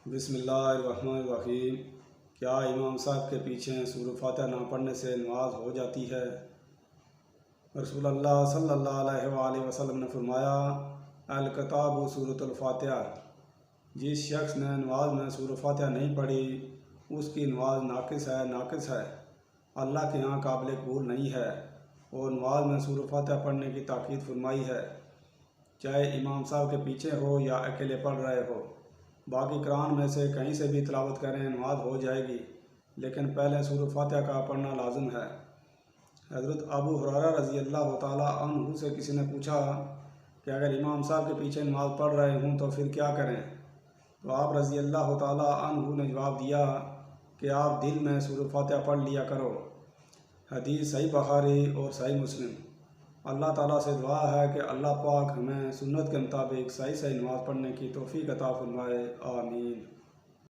बिस्मिल्लाहिर्रहमानिर्रहीम। क्या इमाम साहब के पीछे सूरह फातिहा ना पढ़ने से नमाज हो जाती है? रसूलुल्लाह सल्लल्लाहु अलैहि वसल्लम ने फरमाया, अल किताबु सूरतुल फातिहा। जिस शख्स ने नमाज में सूरह फातिहा नहीं पढ़ी उसकी नमाज नाकिस है, अल्लाह के यहाँ काबिल कबूल नहीं है। और नमाज में सूरह फातिहा पढ़ने की ताकीद फरमाई है, चाहे इमाम साहब के पीछे हो या अकेले पढ़ रहे हो। बाकी कुरान में से कहीं से भी तिलावत करें नमाज हो जाएगी, लेकिन पहले सूरह फातिहा का पढ़ना लाजिम है। हज़रत अबू हुरैरा रज़ी अल्लाह ताला अन्हु से किसी ने पूछा कि अगर इमाम साहब के पीछे नमाज पढ़ रहे हूँ तो फिर क्या करें? तो आप रज़ी अल्लाह ताला अन्हु ने जवाब दिया कि आप दिल में सूरह फातिहा पढ़ लिया करो। हदीस सही बुखारी और सही मुस्लिम। अल्लाह ताला से दुआ है कि अल्लाह पाक हमें सुन्नत के मुताबिक सही नमाज़ पढ़ने की तौफीक अता फरमाए। आमीन।